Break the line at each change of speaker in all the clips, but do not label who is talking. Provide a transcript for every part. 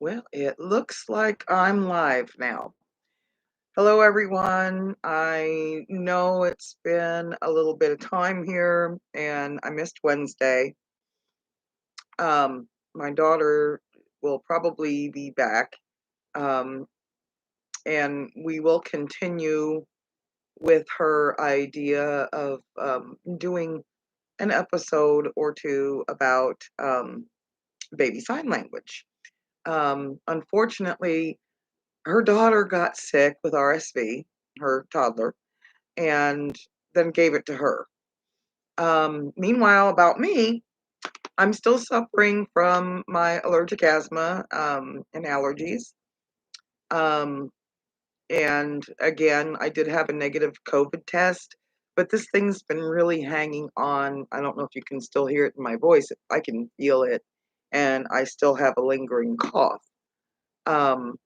Well, it looks like I'm live now. Hello, everyone. I know it's been a little bit of time here and I missed Wednesday. My daughter will probably be back, um, and we will continue with her idea of doing an episode or two about baby sign language. Unfortunately, her daughter got sick with RSV, her toddler, and then gave it to her. Meanwhile, about me, I'm still suffering from my allergic asthma and allergies. Um, and again, I did have a negative COVID test, but this thing's been really hanging on. I don't know if you can still hear it in my voice. I can feel it, and I still have a lingering cough. Um,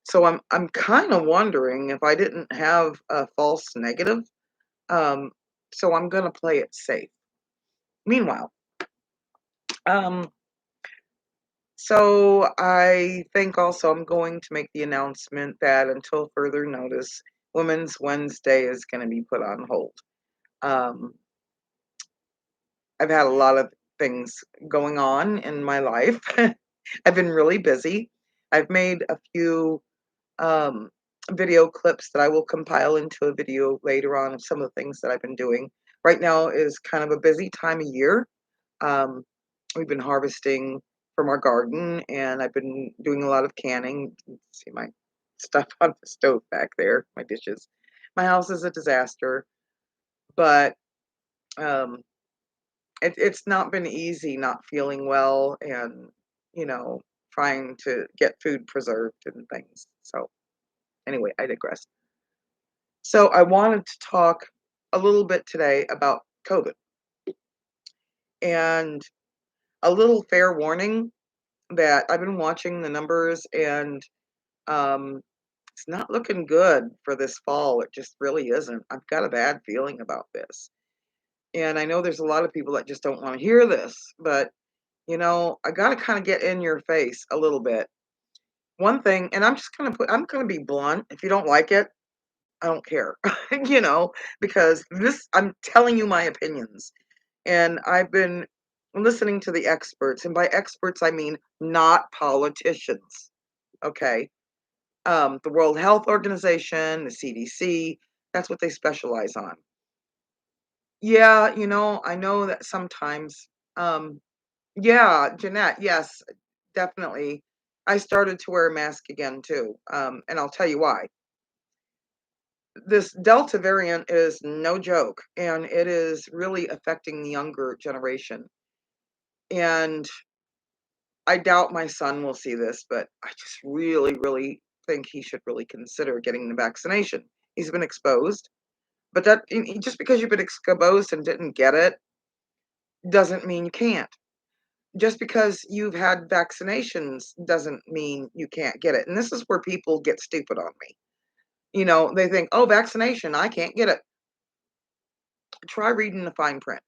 So I'm kind of wondering if I didn't have a false negative. Um, so I'm gonna play it safe. Meanwhile, um, so I think also I'm going to make the announcement that until further notice, Women's Wednesday is going to be put on hold. Um, I've had a lot of things going on in my life. I've been really busy. I've made a few um, video clips that I will compile into a video later on of some of the things that I've been doing. Right now is kind of a busy time of year. Um, we've been harvesting from our garden, and I've been doing a lot of canning. You can see my stuff on the stove back there, my dishes. My house is a disaster, but um, it's not been easy not feeling well and, you know, trying to get food preserved and things. So, anyway, I digress. So I wanted to talk a little bit today about COVID and a little fair warning that I've been watching the numbers and um, it's not looking good for this fall. It just really isn't. I've got a bad feeling about this. And I know there's a lot of people that just don't want to hear this, but I got to kind of get in your face a little bit. One thing, and I'm going to be blunt. If you don't like it, I don't care, because I'm telling you my opinions. And I've been listening to the experts, and by experts, I mean not politicians, okay? The World Health Organization, the CDC, that's what they specialize on. Yeah, I know that sometimes, um, yeah, Jeanette, yes, definitely. I started to wear a mask again too, and I'll tell you why. This Delta variant is no joke, and it is really affecting the younger generation. And I doubt my son will see this, but I just really, really think he should really consider getting the vaccination. He's been exposed, but just because you've been exposed and didn't get it doesn't mean you can't. Just because you've had vaccinations doesn't mean you can't get it. And this is where people get stupid on me. They think, oh, vaccination, I can't get it. Try reading the fine print.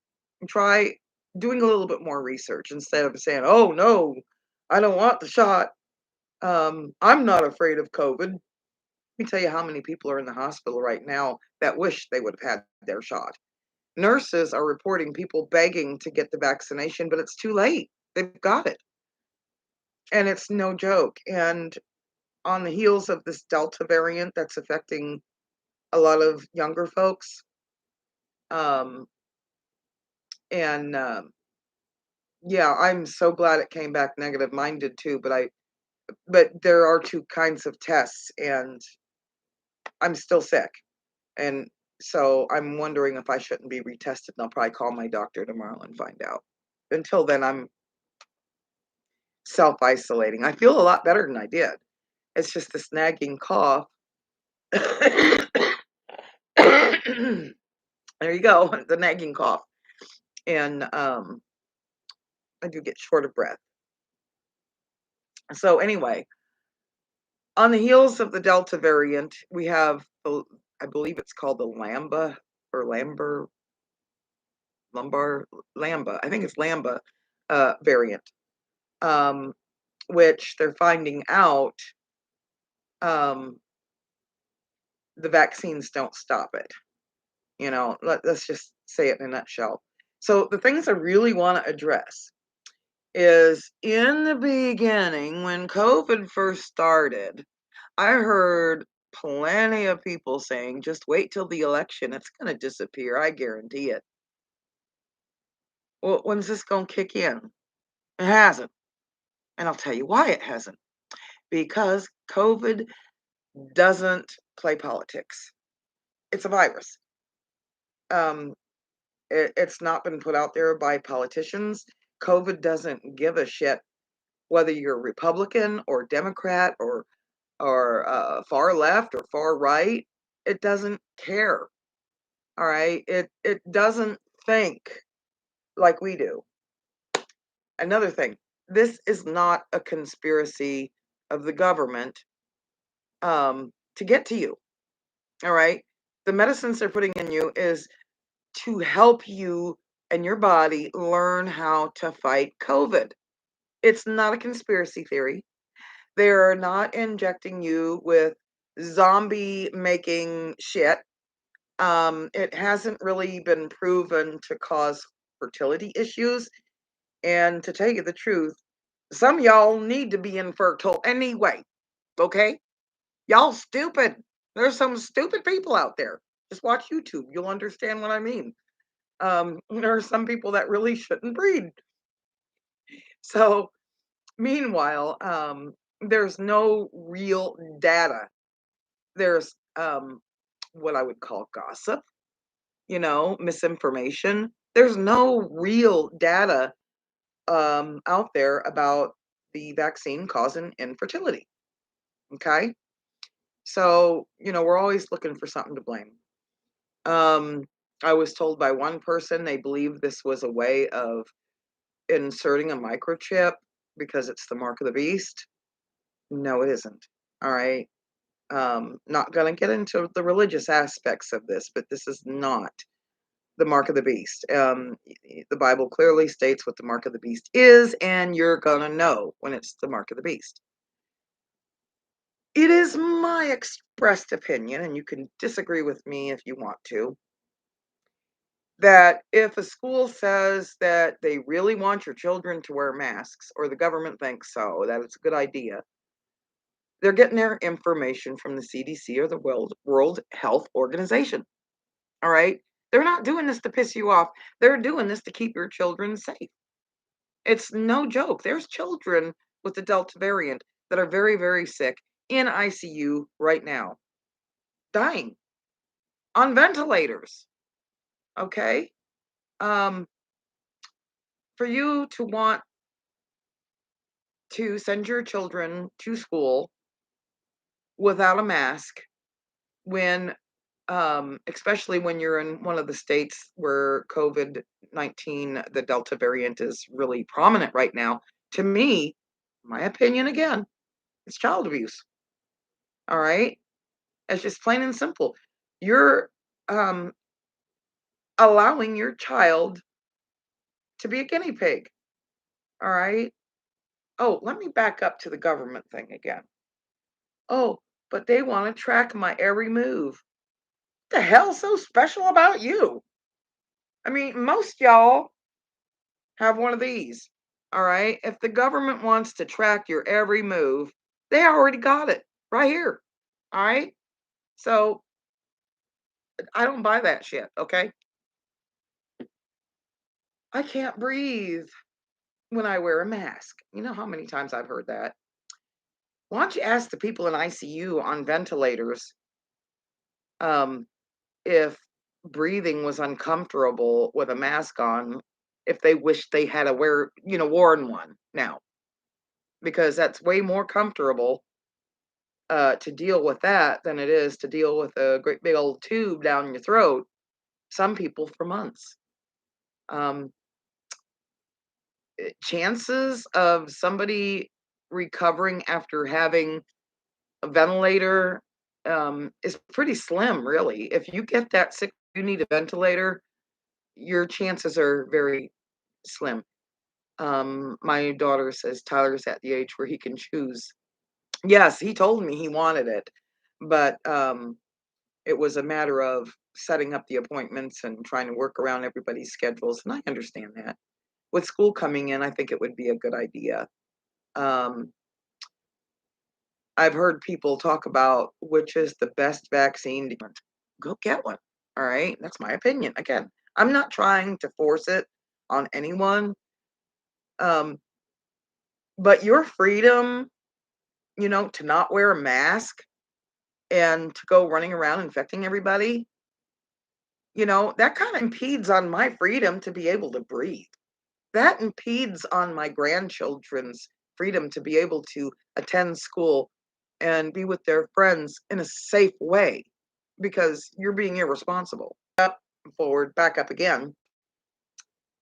Try doing a little bit more research instead of saying, oh, no, I don't want the shot. I'm not afraid of COVID. Let me tell you how many people are in the hospital right now that wish they would have had their shot. Nurses are reporting people begging to get the vaccination, but it's too late. They've got it. And it's no joke. And on the heels of this Delta variant that's affecting a lot of younger folks, um, and yeah, I'm so glad it came back negative. Mine did too, but there are two kinds of tests, and I'm still sick. And so I'm wondering if I shouldn't be retested, and I'll probably call my doctor tomorrow and find out. Until then, I'm self-isolating. I feel a lot better than I did. It's just this nagging cough. There you go, the nagging cough. And I do get short of breath. So anyway, on the heels of the Delta variant, we have I believe it's called the Lamba or Lamba. I think it's Lamba variant. Um, which they're finding out um, the vaccines don't stop it. Let's just say it in a nutshell. So the things I really want to address is in the beginning when COVID first started, I heard plenty of people saying, just wait till the election, it's going to disappear. I guarantee it. Well, when's this going to kick in? It hasn't. And I'll tell you why it hasn't. Because COVID doesn't play politics. It's a virus. Um, it's not been put out there by politicians. COVID doesn't give a shit whether you're Republican or Democrat or far left or far right. It doesn't care. All right. It doesn't think like we do. Another thing, this is not a conspiracy of the government to get to you. All right. The medicines they're putting in you is to help you and your body learn how to fight COVID. It's not a conspiracy theory. They're not injecting you with zombie making shit. It hasn't really been proven to cause fertility issues. And to tell you the truth, some of y'all need to be infertile anyway. Okay? Y'all stupid. There's some stupid people out there. Just watch YouTube. You'll understand what I mean. There are some people that really shouldn't breed. So, meanwhile, there's no real data. There's what I would call gossip, misinformation. There's no real data out there about the vaccine causing infertility. Okay. So, we're always looking for something to blame. Um, I was told by one person they believe this was a way of inserting a microchip because it's the mark of the beast. No, it isn't. All right. Not going to get into the religious aspects of this, but this is not the mark of the beast. The Bible clearly states what the mark of the beast is, and you're going to know when it's the mark of the beast. It is my expressed opinion, and you can disagree with me if you want to, that if a school says that they really want your children to wear masks, or the government thinks so, that it's a good idea, they're getting their information from the CDC or the World Health Organization. All right? They're not doing this to piss you off. They're doing this to keep your children safe. It's no joke. There's children with the Delta variant that are very, very sick in ICU right now, dying on ventilators. Okay? Um, for you to want to send your children to school without a mask when especially when you're in one of the states where COVID-19, the Delta variant, is really prominent right now. To me, my opinion again, it's child abuse. All right. It's just plain and simple. You're um, allowing your child to be a guinea pig. All right. Oh, let me back up to the government thing again. Oh, but they want to track my every move. What the hell's so special about you? I mean, most y'all have one of these. All right. If the government wants to track your every move, they already got it right here. All right. So I don't buy that shit. Okay. I can't breathe when I wear a mask. You know how many times I've heard that? Why don't you ask the people in ICU on ventilators um, if breathing was uncomfortable with a mask on, if they wish they had a worn one now, because that's way more comfortable to deal with that than it is to deal with a great big old tube down your throat, some people for months. Um, Chances of somebody recovering after having a ventilator is pretty slim, really. If you get that sick, you need a ventilator, your chances are very slim. My daughter says Tyler's at the age where he can choose. Yes, he told me he wanted it, but it was a matter of setting up the appointments and trying to work around everybody's schedules, and I understand that. With school coming in, I think it would be a good idea. Um, I've heard people talk about which is the best vaccine. Go get one. All right. That's my opinion. Again, I'm not trying to force it on anyone. Um, but your freedom, to not wear a mask and to go running around infecting everybody, that kind of impedes on my freedom to be able to breathe. That impedes on my grandchildren's freedom to be able to attend school and be with their friends in a safe way because you're being irresponsible. Up, forward, back up again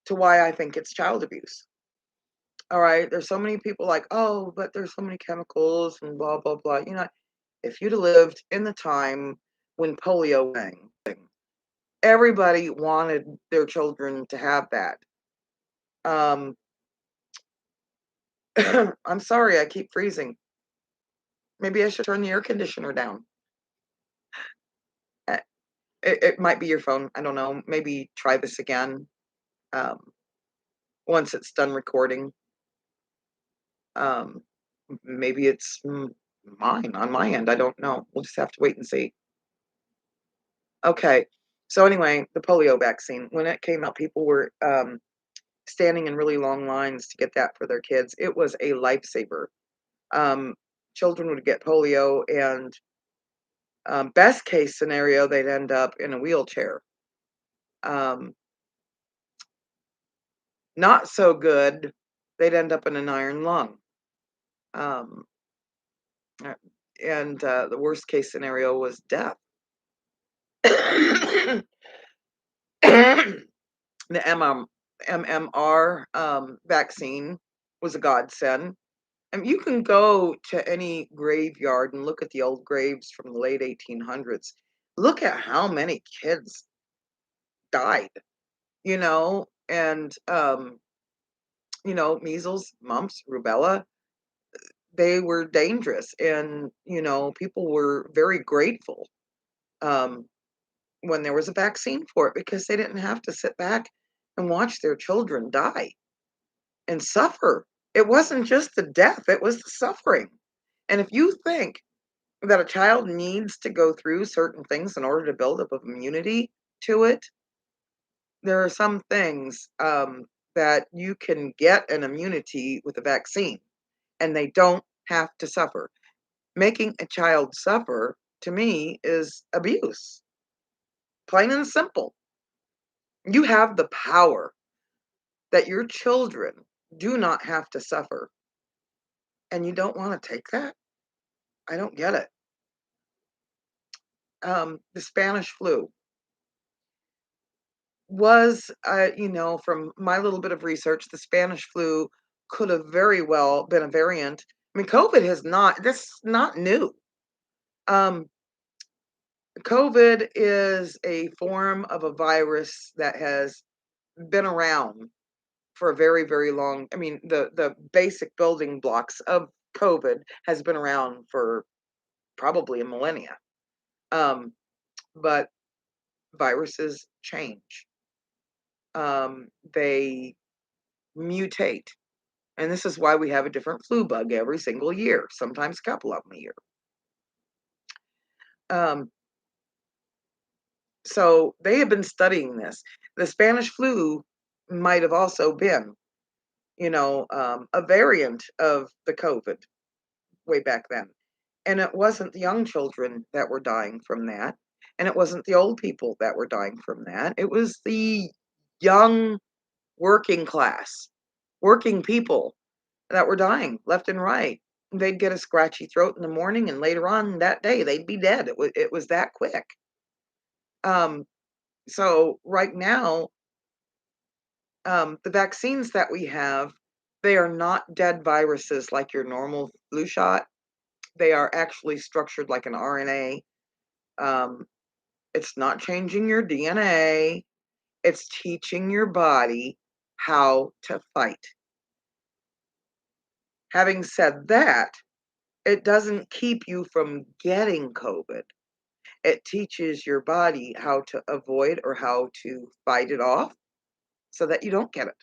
to why I think it's child abuse. All right. There's so many people like, oh, but there's so many chemicals and blah, blah, blah. If you'd have lived in the time when polio thing, everybody wanted their children to have that. Um, I'm sorry, I keep freezing. Maybe I should turn the air conditioner down. Uh, it might be your phone. I don't know. Maybe try this again um, once it's done recording. Um, maybe it's mine on my end. I don't know. We'll just have to wait and see. Okay. So anyway, the polio vaccine. When it came out, people were standing in really long lines to get that for their kids. It was a lifesaver. Um, Children would get polio, and best case scenario, they'd end up in a wheelchair. Um, Not so good, they'd end up in an iron lung. Um, uh, and the worst case scenario was death. The MMR vaccine was a godsend. And you can go to any graveyard and look at the old graves from the late 1800s. Look at how many kids died, and measles, mumps, rubella, they were dangerous. And, people were very grateful um, when there was a vaccine for it because they didn't have to sit back and watch their children die and suffer. It wasn't just the death, it was the suffering. And if you think that a child needs to go through certain things in order to build up immunity to it, there are some things that you can get an immunity with a vaccine and they don't have to suffer. Making a child suffer to me is abuse, plain and simple. You have the power that your children do not have to suffer, and you don't want to take that? I don't get it. The Spanish flu was, from my little bit of research, the Spanish flu could have very well been a variant. I mean, COVID has not, this is not new. Um, COVID is a form of a virus that has been around for a very, very long. I mean, the basic building blocks of COVID has been around for probably a millennia. Um, but viruses change. They mutate. And this is why we have a different flu bug every single year, sometimes a couple of them a year. Um, so they have been studying this. The Spanish flu might have also been, a variant of the COVID way back then. And it wasn't the young children that were dying from that. And it wasn't the old people that were dying from that. It was the young working class, working people that were dying left and right. They'd get a scratchy throat in the morning, and later on that day, they'd be dead. It was that quick. Um, so right now, the vaccines that we have, they are not dead viruses like your normal flu shot. They are actually structured like an RNA. Um, it's not changing your DNA. It's teaching your body how to fight. Having said that, it doesn't keep you from getting COVID. It teaches your body how to avoid or how to fight it off so that you don't get it.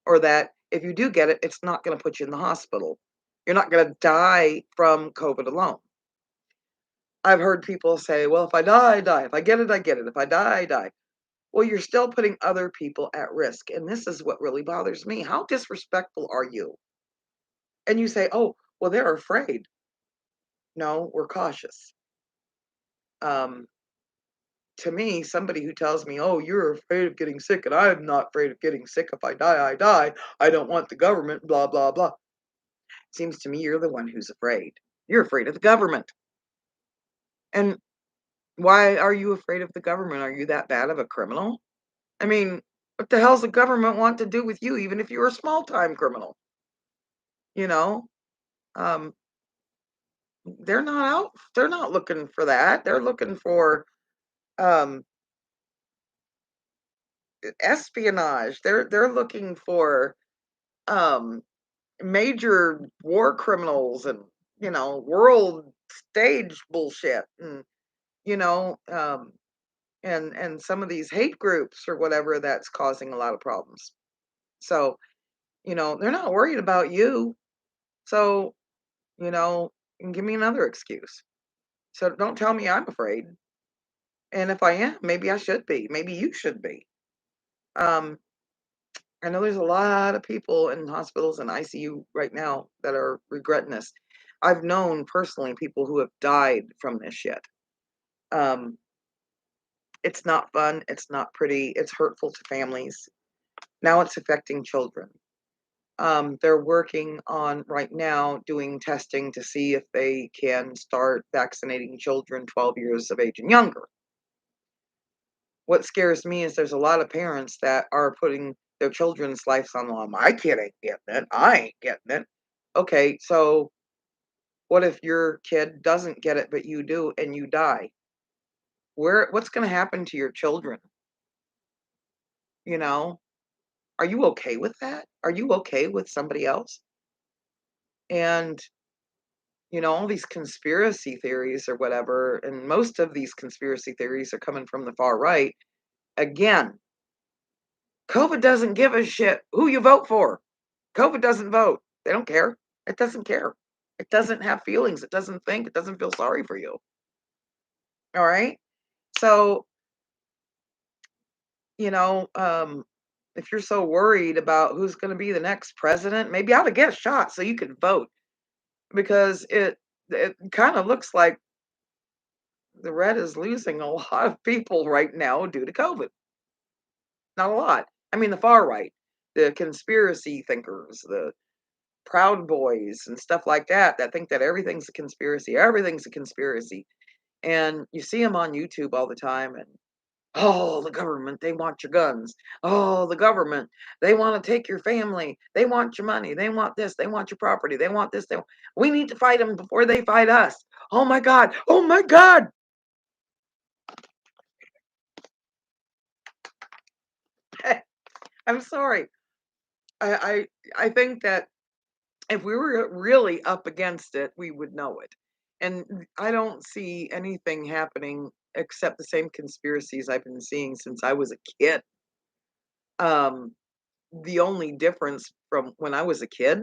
Or that if you do get it, it's not going to put you in the hospital. You're not going to die from COVID alone. I've heard people say, well, if I die, I die. If I get it, I get it. If I die, I die. Well, you're still putting other people at risk. And this is what really bothers me. How disrespectful are you? And you say, oh, well, they're afraid. No, we're cautious. Um, to me, somebody who tells me, oh, you're afraid of getting sick, and I'm not afraid of getting sick. If I die, I die. I don't want the government, blah, blah, blah. Seems to me you're the one who's afraid. You're afraid of the government. And why are you afraid of the government? Are you that bad of a criminal? I mean, what the hell's the government want to do with you, even if you're a small time criminal? You know, um, they're not looking for that. They're looking for um, espionage. They're looking for um, major war criminals and world stage bullshit and you know um, and some of these hate groups or whatever that's causing a lot of problems. So they're not worried about you. So you know give me another excuse. So don't tell me I'm afraid. And if I am, maybe I should be. Maybe you should be. Um, I know there's a lot of people in hospitals and ICU right now that are regretting this. I've known personally people who have died from this shit. Um, it's not fun. It's not pretty. It's hurtful to families. Now it's affecting children. They're working on right now doing testing to see if they can start vaccinating children 12 years of age and younger. What scares me is there's a lot of parents that are putting their children's lives on the line. My kid ain't getting it. I ain't getting it. Okay, so what if your kid doesn't get it, but you do and you die? What's going to happen to your children? You know, are you okay with that? Are you okay with somebody else? And, all these conspiracy theories or whatever, and most of these conspiracy theories are coming from the far right. Again, COVID doesn't give a shit who you vote for. COVID doesn't vote. They don't care. It doesn't care. It doesn't have feelings. It doesn't think. It doesn't feel sorry for you. All right. So, you know, um, if you're so worried about who's going to be the next president, maybe I ought to get a shot so you can vote because it kind of looks like the red is losing a lot of people right now due to COVID. Not a lot. I mean, the far right, the conspiracy thinkers, the Proud Boys and stuff like that that think that everything's a conspiracy. Everything's a conspiracy. And you see them on YouTube all the time and oh, the government, they want your guns. Oh, the government, they want to take your family. They want your money. They want this. They want your property. They want this. We need to fight them before they fight us. Oh my God. Oh my God. I'm sorry. I think that if we were really up against it, we would know it. And I don't see anything happening except the same conspiracies I've been seeing since I was a kid. Um, the only difference from when I was a kid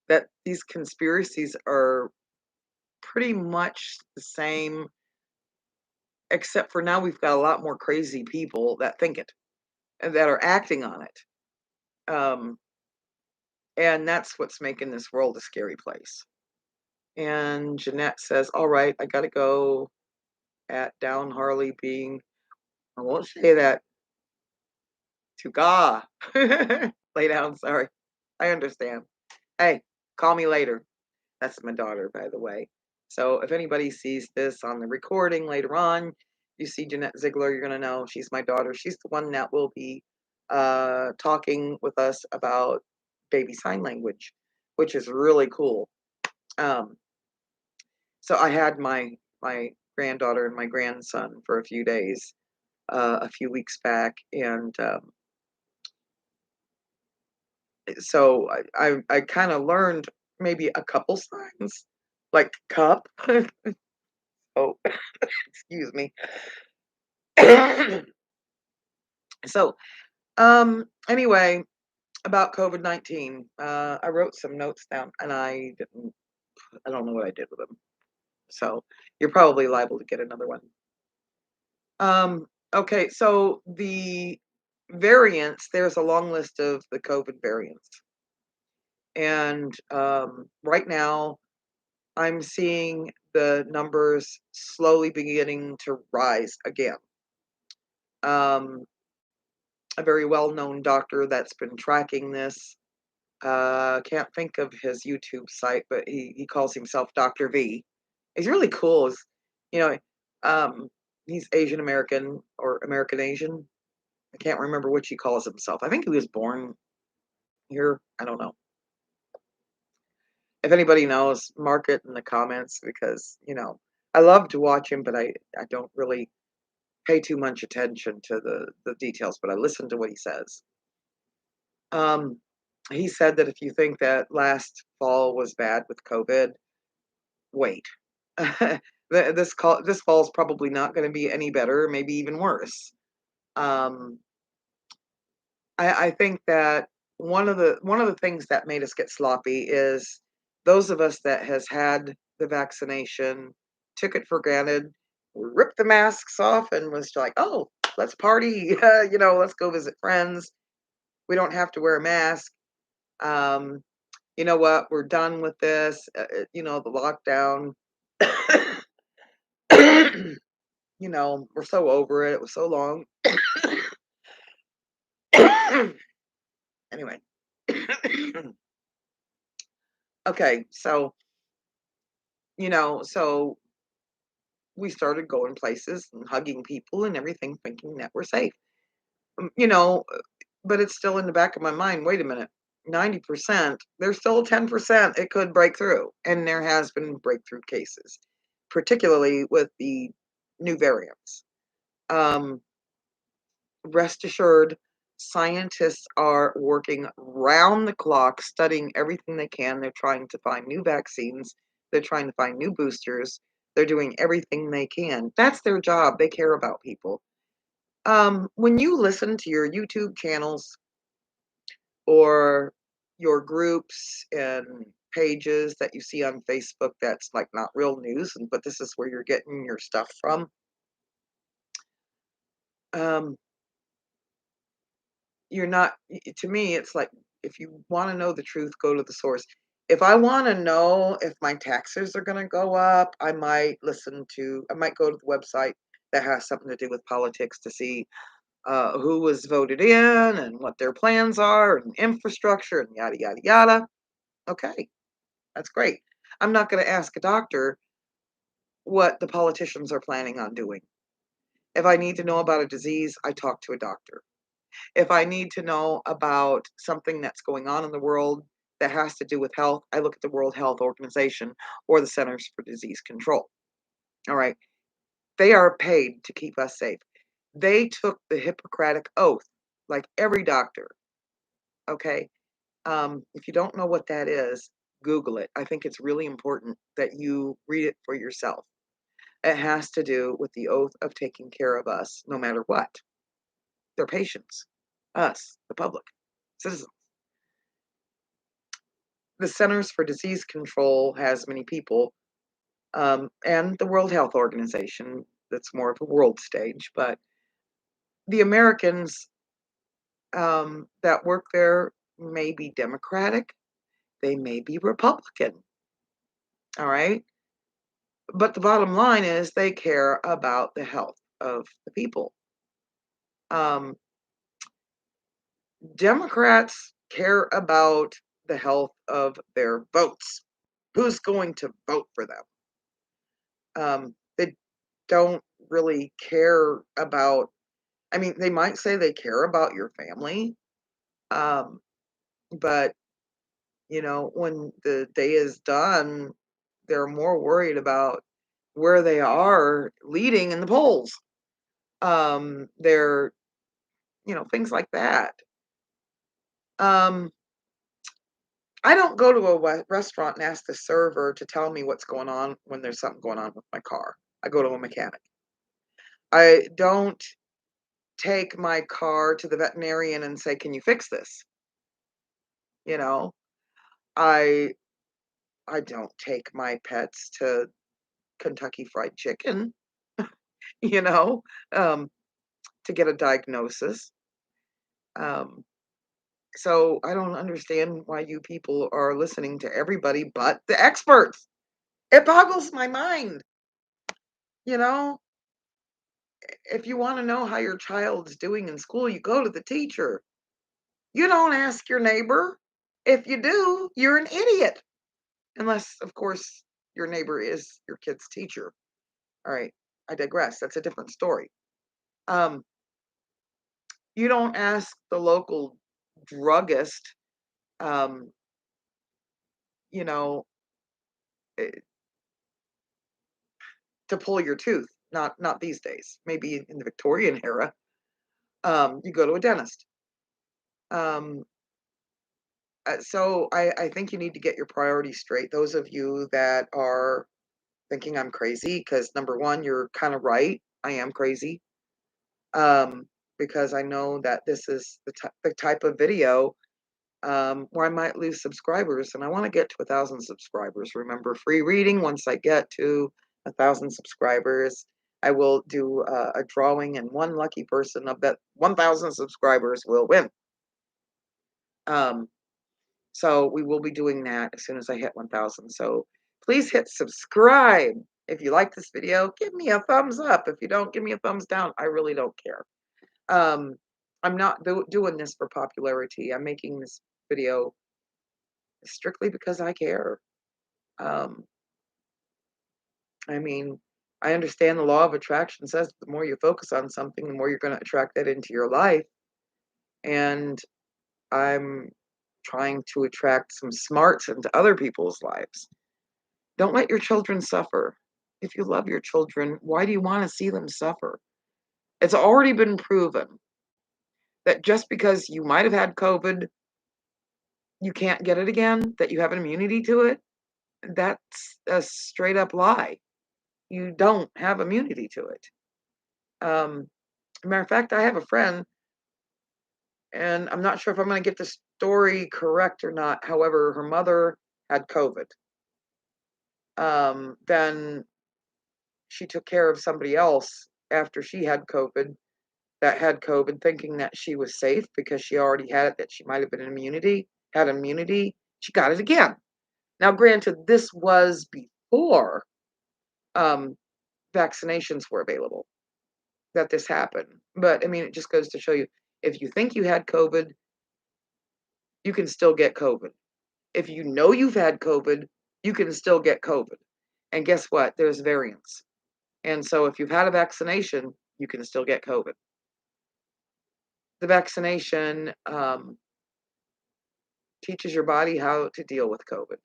that these conspiracies are pretty much the same, except for now we've got a lot more crazy people that think it and that are acting on it. Um, and that's what's making this world a scary place. And Jeanette says, all right, I gotta go at down Harley being, I won't say that to God. Lay down, sorry. I understand. Hey, call me later. That's my daughter, by the way. So if anybody sees this on the recording later on, you see Jeanette Ziegler, you're gonna know she's my daughter. She's the one that will be talking with us about baby sign language, which is really cool. Um, so I had my granddaughter and my grandson for a few days, a few weeks back, and so I kind of learned maybe a couple signs, like cup. Oh, excuse me. So, anyway, about COVID-19, I wrote some notes down and I don't know what I did with them. So you're probably liable to get another one. Okay, so the variants, there's a long list of the COVID variants. And right now, I'm seeing the numbers slowly beginning to rise again. Um, a very well known doctor that's been tracking this, can't think of his YouTube site, but he calls himself Dr. V. He's really cool. You know, um, he's Asian American or American Asian. I can't remember which he calls himself. I think he was born here. I don't know. If anybody knows, mark it in the comments because, I love to watch him, but I don't really pay too much attention to the details, but I listen to what he says. Um, he said that if you think that last fall was bad with COVID, wait. This fall is probably not going to be any better, maybe even worse. Um, I think that one of the things that made us get sloppy is those of us that has had the vaccination took it for granted, ripped the masks off, and was like, "Oh, let's party! Let's go visit friends. We don't have to wear a mask. Um, you know what? We're done with this. The lockdown. We're so over it. It was so long." Anyway. Okay, so we started going places and hugging people and everything, thinking that we're safe. Um, You know, uh, but it's still in the back of my mind. Wait a minute, 90%. There's still 10% it could break through, and there has been breakthrough cases, particularly with the new variants. Um, Rest assured, scientists are working round the clock, studying everything they can. They're trying to find new vaccines. They're trying to find new boosters. They're doing everything they can. That's their job. They care about people. When you listen to your YouTube channels or your groups and pages that you see on Facebook, that's like not real news, but this is where you're getting your stuff from. Um, you're not to me it's like if you want to know the truth, go to the source. If I want to know if my taxes are going to go up, I might go to the website that has something to do with politics to see who was voted in and what their plans are and infrastructure and yada yada yada. Okay, that's great. I'm not going to ask a doctor what the politicians are planning on doing. If I need to know about a disease, I talk to a doctor. If I need to know about something that's going on in the world that has to do with health, I look at the World Health Organization or the Centers for Disease Control. All right. They are paid to keep us safe. They took the Hippocratic Oath, like every doctor. Okay. If you don't know what that is, Google it. I think it's really important that you read it for yourself. It has to do with the oath of taking care of us no matter what. Their patients, us, the public, citizens. The Centers for Disease Control has many people, and the World Health Organization, that's more of a world stage, but the Americans that work there may be Democratic, they may be Republican, all right? But the bottom line is they care about the health of the people. Um, Democrats care about the health of their votes. Who's going to vote for them? They don't really care about, I mean, they might say they care about your family, um, but, when the day is done, they're more worried about where they are leading in the polls. They're, things like that. Um, I don't go to a restaurant and ask the server to tell me what's going on when there's something going on with my car. I go to a mechanic. I don't take my car to the veterinarian and say, "Can you fix this?" You know, I I don't take my pets to Kentucky Fried Chicken, you know, um, to get a diagnosis. Um, so I don't understand why you people are listening to everybody but the experts. It boggles my mind. You know, if you want to know how your child's doing in school, you go to the teacher. You don't ask your neighbor. If you do, you're an idiot. Unless, of course, your neighbor is your kid's teacher. All right, I digress. That's a different story. Um, you don't ask the local druggist, um, you know, eh, to pull your tooth. Not these days. Maybe in the Victorian era, you go to a dentist. Um, so I think you need to get your priorities straight. Those of you that are thinking I'm crazy, because number one, you're kind of right. I am crazy. Um, because I know that this is the type of video where I might lose subscribers, and I want to get to 1,000 subscribers. Remember, free reading. Once I get to 1,000 subscribers, I will do a drawing, and one lucky person of that 1,000 subscribers will win. Um, so we will be doing that as soon as I hit 1,000. So please hit subscribe. If you like this video, give me a thumbs up. If you don't, give me a thumbs down. I really don't care. Um, I'm not doing this for popularity. I'm making this video strictly because I care. Um, I mean, I understand the law of attraction says the more you focus on something, the more you're going to attract that into your life. And I'm trying to attract some smarts into other people's lives. Don't let your children suffer. If you love your children, why do you want to see them suffer? It's already been proven that just because you might have had COVID, you can't get it again, that you have an immunity to it. That's a straight up lie. You don't have immunity to it. Matter of fact, I have a friend, and I'm not sure if I'm going to get the story correct or not. However, her mother had COVID. Then she took care of somebody else after she had COVID that had COVID, thinking that she was safe because she already had it, that she might have been had immunity. She got it again. Now, granted, this was before um, vaccinations were available that this happened. But I mean, it just goes to show you if you think you had COVID, you can still get COVID. If you know you've had COVID, you can still get COVID. And guess what? There's variants. And so if you've had a vaccination, you can still get COVID. The vaccination teaches your body how to deal with COVID.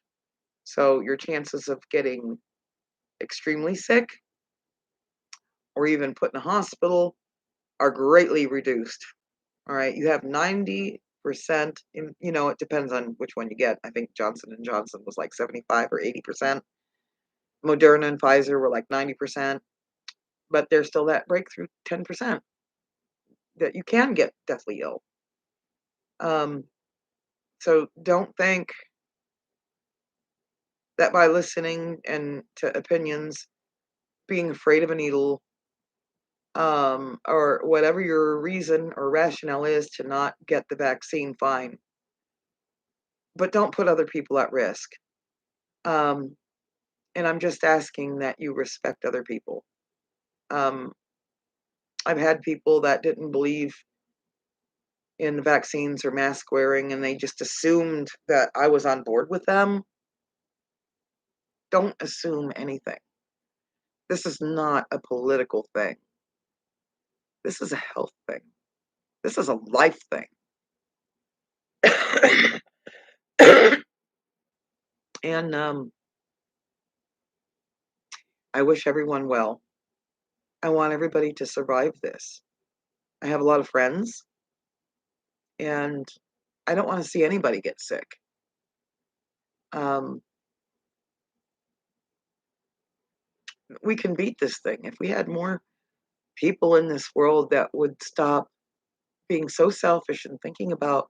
So your chances of getting extremely sick or even put in a hospital are greatly reduced. All right, you have 90%, it depends on which one you get. I think Johnson and Johnson was like 75 or 80%. Moderna and Pfizer were like 90%, but there's still that breakthrough 10% that you can get deathly ill. Um, so don't think that by listening and to opinions, being afraid of a needle, or whatever your reason or rationale is to not get the vaccine, fine. But don't put other people at risk. Um, and I'm just asking that you respect other people. Um, I've had people that didn't believe in vaccines or mask wearing and they just assumed that I was on board with them. Don't assume anything. This is not a political thing. This is a health thing. This is a life thing. And I wish everyone well. I want everybody to survive this. I have a lot of friends, and I don't want to see anybody get sick. Um, we can beat this thing if we had more people in this world that would stop being so selfish and thinking about,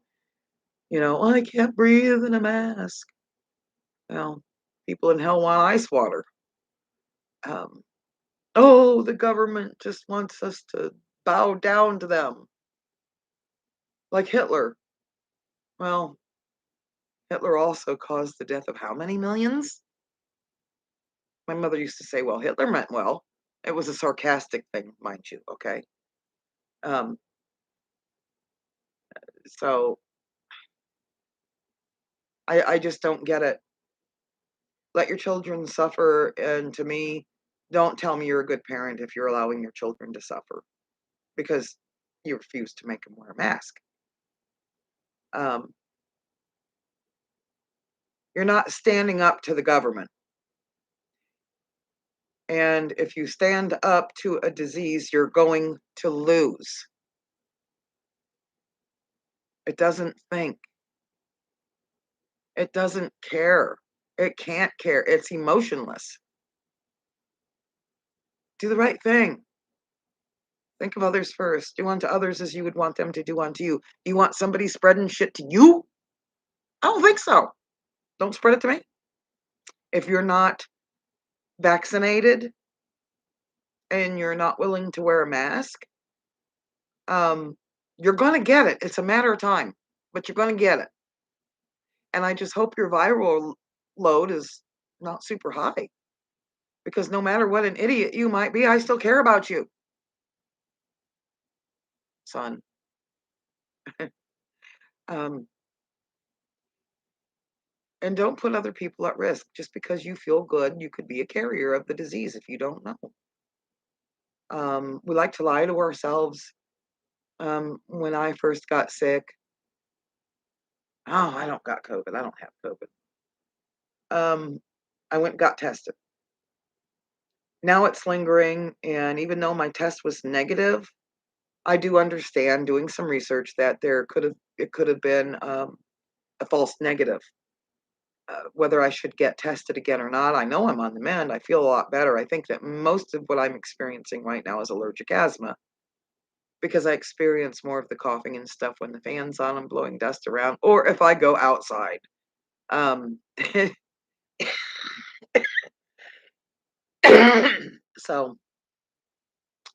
"Oh, I can't breathe in a mask." Well, people in hell want ice water. Um, "Oh, the government just wants us to bow down to them," like Hitler. Well, Hitler also caused the death of how many millions? My mother used to say, "Well, Hitler meant well." It was a sarcastic thing, mind you, okay? Um, so I just don't get it. Let your children suffer, and to me, don't tell me you're a good parent if you're allowing your children to suffer because you refuse to make them wear a mask. Um, you're not standing up to the government. And if you stand up to a disease, you're going to lose. It doesn't think, it doesn't care. It can't care. It's emotionless. Do the right thing. Think of others first. Do unto others as you would want them to do unto you. Do you want somebody spreading shit to you? I don't think so. Don't spread it to me. If you're not vaccinated and you're not willing to wear a mask, um, you're gonna get it. It's a matter of time, but you're gonna get it. And I just hope your viral load is not super high because no matter what an idiot you might be, I still care about you, son. Um, and don't put other people at risk just because you feel good. You could be a carrier of the disease if you don't know. We like to lie to ourselves. When I first got sick, oh, I don't got COVID. I don't have COVID. Um, I went and got tested. Now it's lingering, and even though my test was negative, I do understand doing some research that it could have been a false negative. Whether I should get tested again or not, I know I'm on the mend. I feel a lot better. I think that most of what I'm experiencing right now is allergic asthma because I experience more of the coughing and stuff when the fan's on and blowing dust around, or if I go outside. Um, so,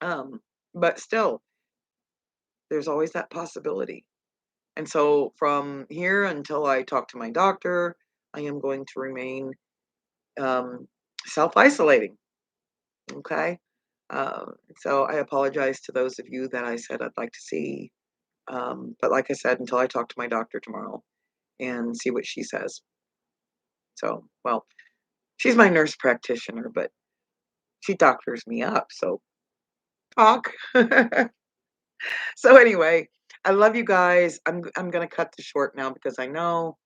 um, but still, there's always that possibility. And so from here until I talk to my doctor, I am going to remain um, self-isolating. Okay. So I apologize to those of you that I said I'd like to see. But like I said, until I talk to my doctor tomorrow and see what she says. So, well, she's my nurse practitioner, but she doctors me up. So talk. So anyway, I love you guys. I'm gonna cut this short now because I know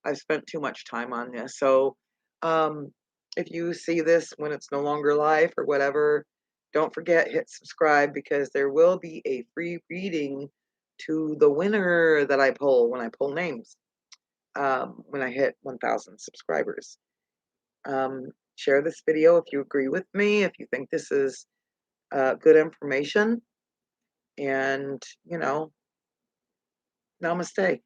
I've spent too much time on this. So, um, if you see this when it's no longer live or whatever, don't forget hit subscribe because there will be a free reading to the winner that I pull when I pull names. When I hit 1,000 subscribers. Share this video if you agree with me, if you think this is good information, and namaste.